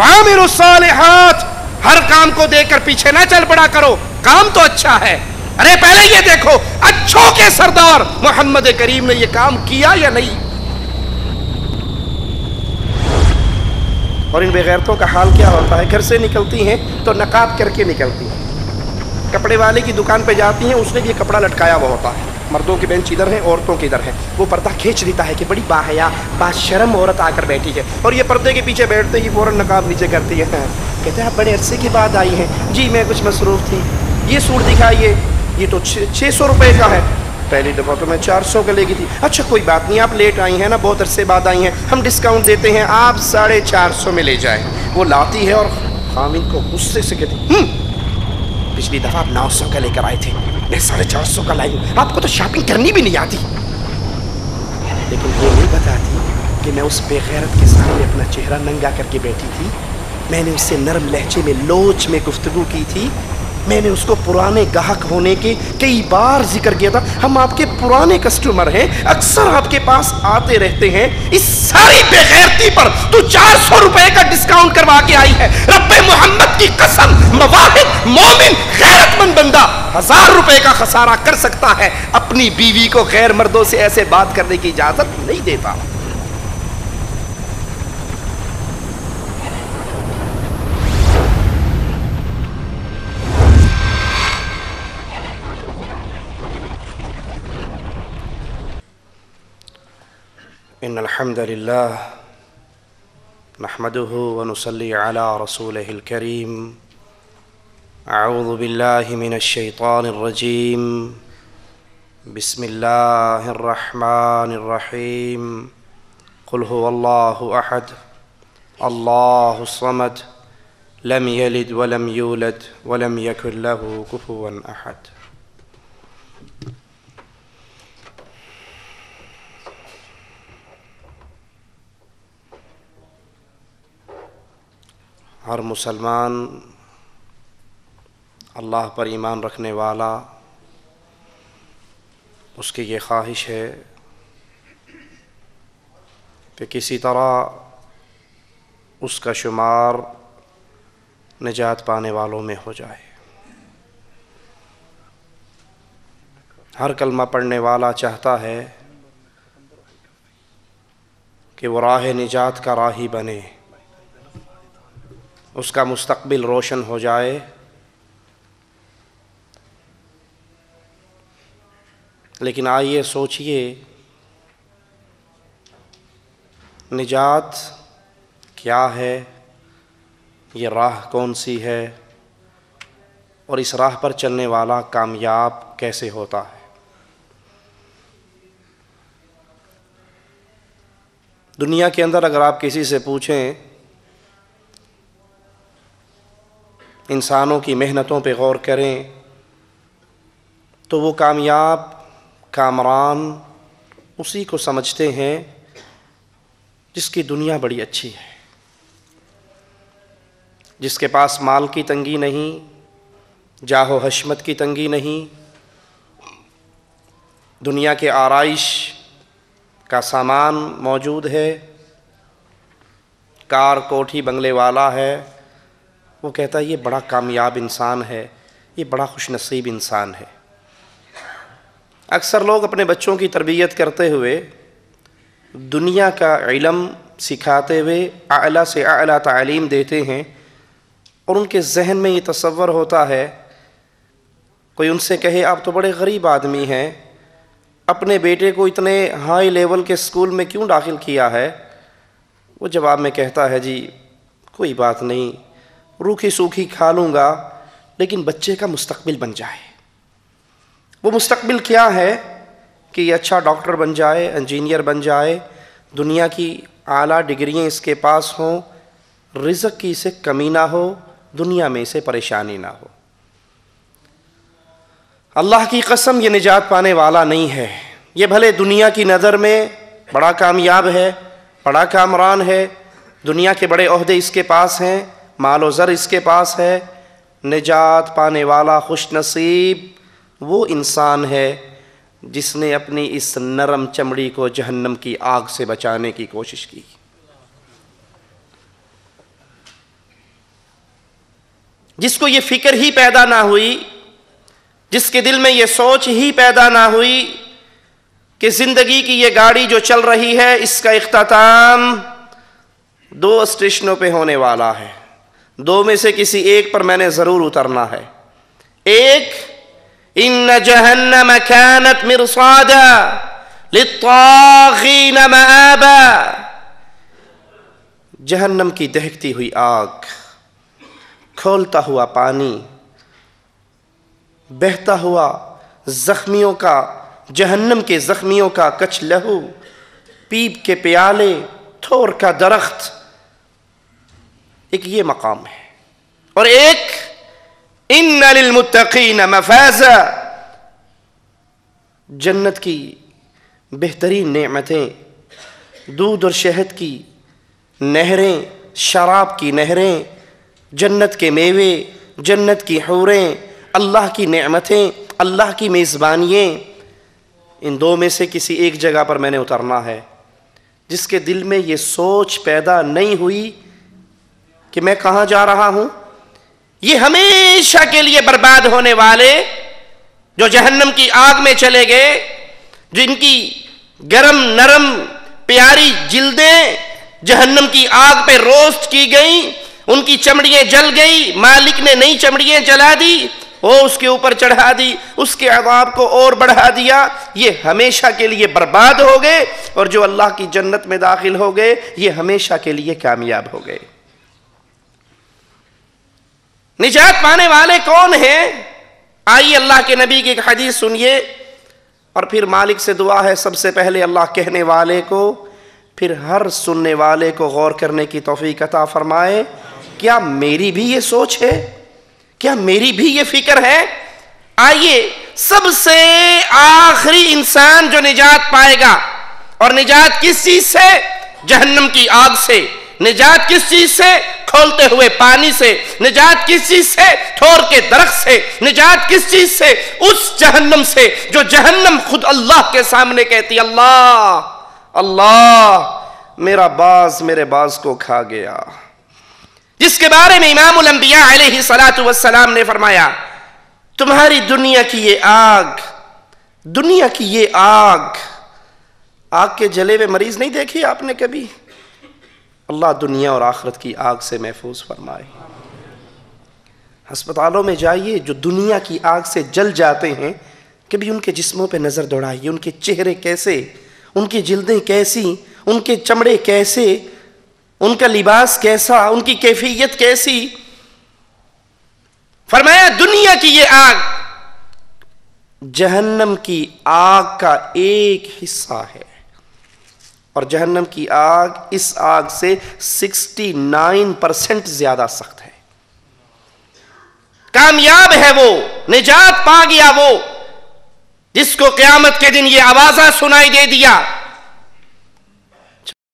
वामिलु सालिहात, हर काम को देखकर पीछे ना चल पड़ा करो, काम तो अच्छा है, अरे पहले ये देखो अच्छों के सरदार मोहम्मद करीम ने ये काम किया या नहीं। और इन बेगैरतों का हाल क्या होता है, घर से निकलती हैं तो नकाब करके निकलती हैं, कपड़े वाले की दुकान पे जाती हैं, उसने भी ये कपड़ा लटकाया हुआ होता है, मर्दों की बेंच इधर है, औरतों की इधर है, वो पर्दा खींच देता है कि बड़ी बाहया बाशर्म औरत आकर बैठी है, और ये पर्दे के पीछे बैठते ही फौरन नकाब नीचे करती है। कहते हैं आप बड़े अरसे के बाद आई हैं। जी मैं कुछ मसरूफ़ थी, ये सूट दिखाइए, ये तो 600 रुपये का है, पहली दफ़ा तो मैं 400 का लेगी थी। अच्छा कोई बात नहीं, आप लेट आई हैं ना, बहुत अरसे बाद आई हैं, हम डिस्काउंट देते हैं, आप 450 में ले जाएं। वो लाती है और खामिन को गुस्से से कहती पिछली दफ़ा आप 900 का लेकर आए थे, मैं 450 का लाई हूँ, आपको तो शॉपिंग करनी भी नहीं आती। लेकिन ये नहीं बताती कि मैं उस बेगैरत के सामने अपना चेहरा नंगा करके बैठी थी, मैंने उससे नरम लहजे में लोच में गुफ्तगू की थी, मैंने उसको पुराने ग्राहक होने के कई बार जिक्र किया था, हम आपके पुराने कस्टमर हैं, अक्सर आपके पास आते रहते हैं, इस सारी बेगैरती पर तू 400 रुपए का डिस्काउंट करवा के आई है। रब्बे मोहम्मद की कसम, मवाहिद मोमिन गैरतमंद बंदा 1000 रुपए का खसारा कर सकता है, अपनी बीवी को गैर मर्दों से ऐसे बात करने की इजाजत नहीं देता। इन्नल हम्दुलिल्लाह नहमदुहु व नुसल्ली अला रसूलिहिल करीम। अऊज़ु बिल्लाहि मिनश शैतानिर रजीम। बिस्मिल्लाहिर रहमानिर रहीम। कुल हुवल्लाहु अहद अल्लाहुस समद लम यलिद व लम यूलद व लम यकुल लहू कुफुवन अहद। हर मुसलमान अल्लाह पर ईमान रखने वाला, उसकी ये ख्वाहिश है कि किसी तरह उसका शुमार निजात पाने वालों में हो जाए। हर कलमा पढ़ने वाला चाहता है कि वो राह निजात का राही बने, उसका मुस्तक़बिल रोशन हो जाए। लेकिन आइए सोचिए, निजात क्या है, ये राह कौन सी है, और इस राह पर चलने वाला कामयाब कैसे होता है। दुनिया के अंदर अगर आप किसी से पूछें, इंसानों की मेहनतों पे गौर करें, तो वो कामयाब कामरान उसी को समझते हैं जिसकी दुनिया बड़ी अच्छी है, जिसके पास माल की तंगी नहीं, जाहो हशमत की तंगी नहीं, दुनिया के आराइश का सामान मौजूद है, कार कोठी बंगले वाला है। वो कहता है ये बड़ा कामयाब इंसान है, ये बड़ा खुशनसीब इंसान है। अक्सर लोग अपने बच्चों की तरबियत करते हुए, दुनिया का इल्म सिखाते हुए आला से आला तालीम देते हैं, और उनके जहन में ये तसव्वुर होता है, कोई उनसे कहे आप तो बड़े गरीब आदमी हैं, अपने बेटे को इतने हाई लेवल के स्कूल में क्यों दाखिल किया है। वो जवाब में कहता है जी कोई बात नहीं, रूखी सूखी खा लूँगा, लेकिन बच्चे का मुस्तक़बिल बन जाए। वो मुस्तक़बिल क्या है कि ये अच्छा डॉक्टर बन जाए, इंजीनियर बन जाए, दुनिया की आला डिग्रियाँ इसके पास हों, रिज़्क़ की इसे कमी ना हो, दुनिया में इसे परेशानी ना हो। अल्लाह की कसम ये निजात पाने वाला नहीं है। ये भले दुनिया की नज़र में बड़ा कामयाब है, बड़ा कामरान है, दुनिया के बड़े ओहदे इसके पास हैं, माल व ज़र इसके पास है, निजात पाने वाला खुशनसीब वो इंसान है जिसने अपनी इस नरम चमड़ी को जहन्नम की आग से बचाने की कोशिश की। جس کو یہ فکر ہی پیدا نہ ہوئی، جس کے دل میں یہ سوچ ہی پیدا نہ ہوئی کہ زندگی کی یہ گاڑی جو چل رہی ہے اس کا اختتام 2 اسٹیشنوں پہ ہونے والا ہے، 2 میں سے کسی ایک پر میں نے ضرور اترنا ہے۔ ایک، ان جہنم کانت مرصادا للطاغین مآبا، جہنم کی دہکتی ہوئی آگ، کھولتا ہوا پانی، بہتا ہوا زخمیوں کا، جہنم کے زخمیوں کا کچھ لہو، پیپ کے پیالے، تھور کا درخت، ایک یہ مقام ہے۔ اور ایک، ان للمتقین مفازا، جنت کی بہترین نعمتیں، دودھ اور شہد کی نہریں، شراب کی نہریں، جنت کے میوے، جنت کی حوریں، اللہ کی نعمتیں، اللہ کی میزبانیاں، ان 2 میں سے کسی ایک جگہ پر میں نے اترنا ہے۔ جس کے دل میں یہ سوچ پیدا نہیں ہوئی کہ میں کہاں جا رہا ہوں، یہ ہمیشہ کے لیے برباد ہونے والے جو جہنم کی آگ میں چلے گئے، جن کی گرم نرم پیاری جلدیں جہنم کی آگ پہ روسٹ کی گئیں، ان کی چمڑیاں جل گئی، مالک نے نئی چمڑیاں جلا دی، وہ اس کے اوپر چڑھا دی، اس کے عذاب کو اور بڑھا دیا، یہ ہمیشہ کے لیے برباد ہو گئے، اور جو اللہ کی جنت میں داخل ہو گئے یہ ہمیشہ کے لیے کامیاب ہو گئے۔ نجات پانے والے کون ہیں؟ آئیے اللہ کے نبی کی ایک حدیث سنیے، اور پھر مالک سے دعا ہے سب سے پہلے اللہ کہنے والے کو، پھر ہر سننے والے کو غور کرنے کی توفیق عطا فرمائے۔ کیا میری بھی یہ سوچ ہے؟ کیا میری بھی یہ فکر ہے؟ آئیے، سب سے آخری انسان جو نجات پائے گا، اور نجات کس چیز سے؟ جہنم کی آگ سے۔ نجات کس چیز سے؟ کھولتے ہوئے پانی سے۔ نجات کس چیز سے؟ تھور کے درخت سے۔ نجات کس چیز سے؟ اس جہنم سے جو جہنم خود اللہ کے سامنے کہتی، اللہ اللہ میرا باز میرے باز کو کھا گیا، جس کے بارے میں امام الانبیاء علیہ السلام نے فرمایا، تمہاری دنیا کی یہ آگ، دنیا کی یہ آگ، آگ کے جلے ہوئے مریض نہیں دیکھی آپ نے کبھی؟ اللہ دنیا اور آخرت کی آگ سے محفوظ فرمائے۔ ہسپتالوں میں جائیے، جو دنیا کی آگ سے جل جاتے ہیں، کبھی ان کے جسموں پہ نظر دوڑائیے، ان کے چہرے کیسے، ان کی جلدیں کیسی، ان کے چمڑے کیسے، ان کا لباس کیسا، ان کی کیفیت کیسی۔ فرمایا دنیا کی یہ آگ جہنم کی آگ کا ایک حصہ ہے، اور جہنم کی آگ اس آگ سے 69% زیادہ سخت ہے۔ کامیاب ہے وہ، نجات پا گیا وہ، جس کو قیامت کے دن یہ آوازہ سنائی دے دیا،